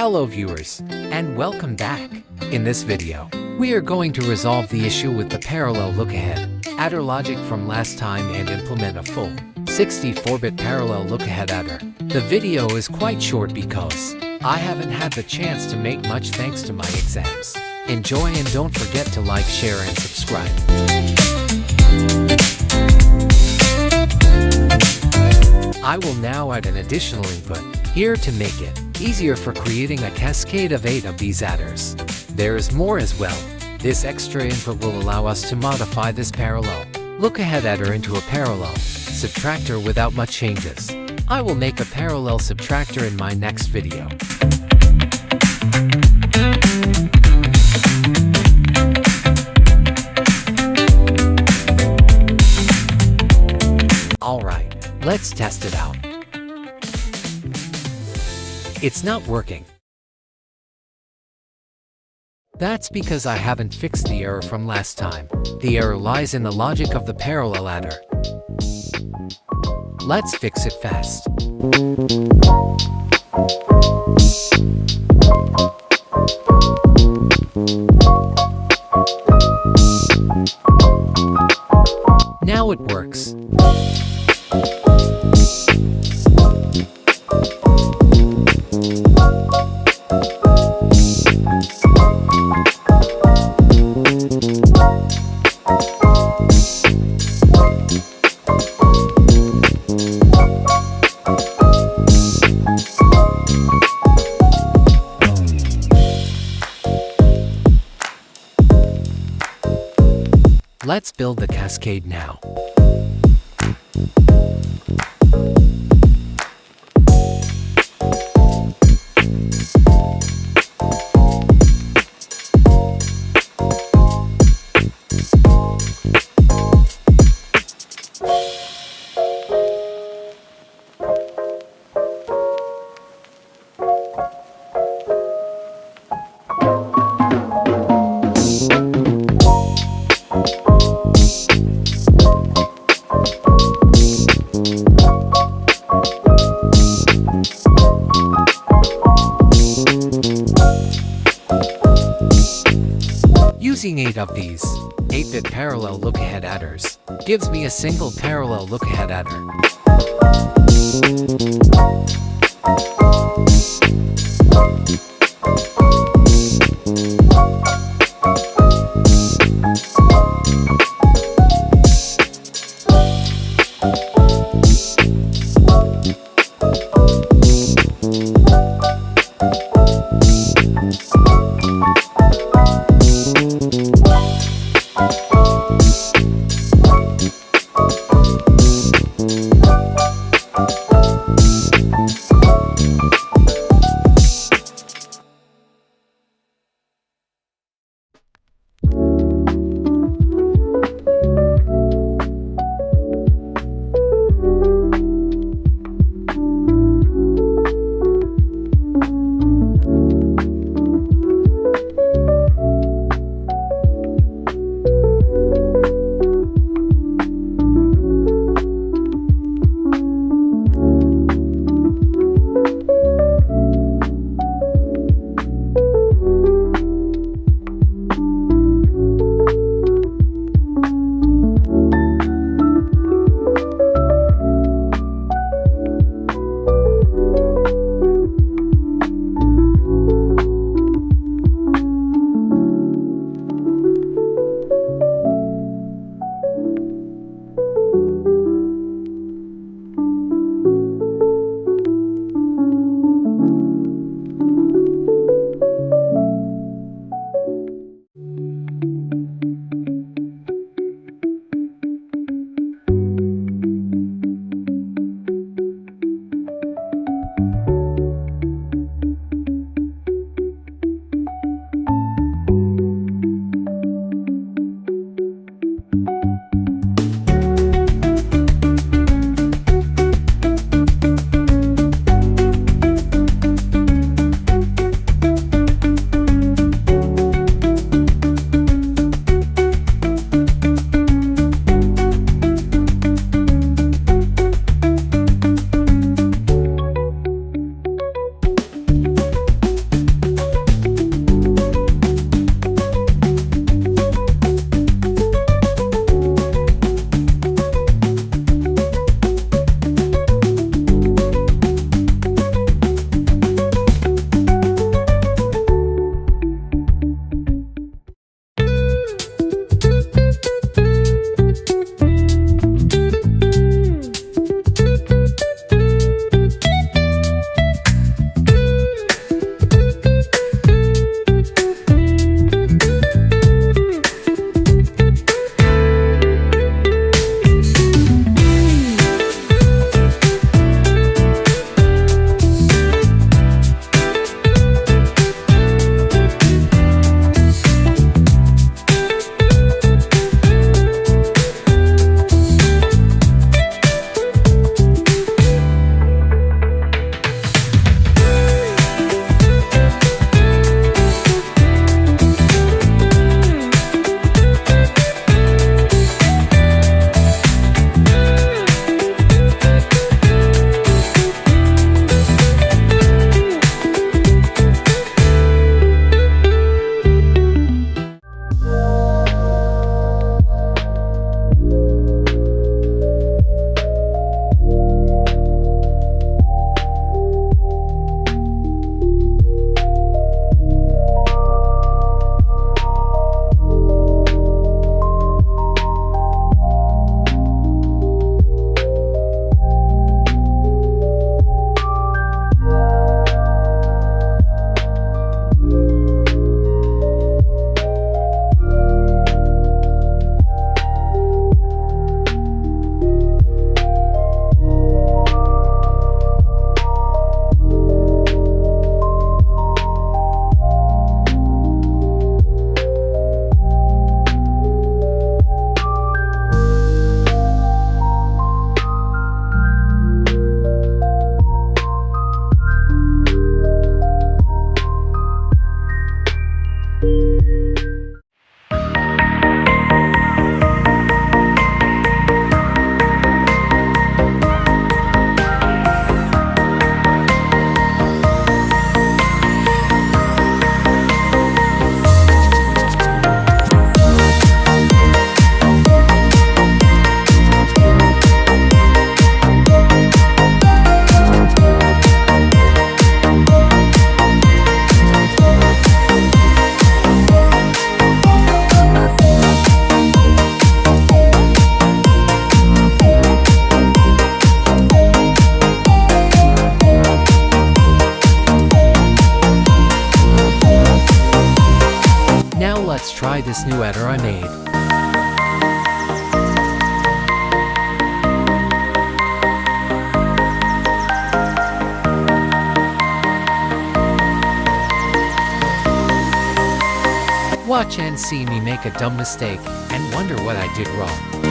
Hello viewers, and welcome back. In this video, we are going to resolve the issue with the Parallel Lookahead Adder logic from last time and implement a full 64-bit Parallel Lookahead Adder. The video is quite short because I haven't had the chance to make much thanks to my exams. Enjoy and don't forget to like, share and subscribe. I will now add an additional input here to make it easier for creating a cascade of 8 of these adders. There is more as well. This extra input will allow us to modify this Parallel Lookahead Adder into a parallel subtractor without much changes. I will make a parallel subtractor in my next video. Alright, let's test it out. It's not working. That's because I haven't fixed the error from last time. The error lies in the logic of the parallel adder. Let's fix it fast. Now it works. Let's build the cascade now. Using 8 of these 8-bit Parallel Lookahead Adders gives me a single Parallel Lookahead Adder. let's try this new adder I made. Watch and see me make a dumb mistake and wonder what I did wrong.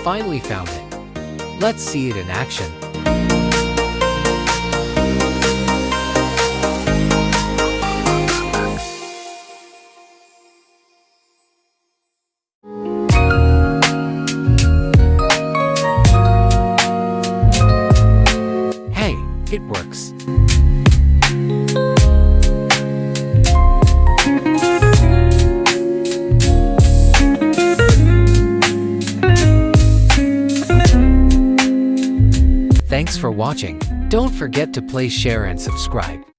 Finally found it. Let's see it in action. Hey, it works. Thanks for watching. Don't forget to play, share and subscribe.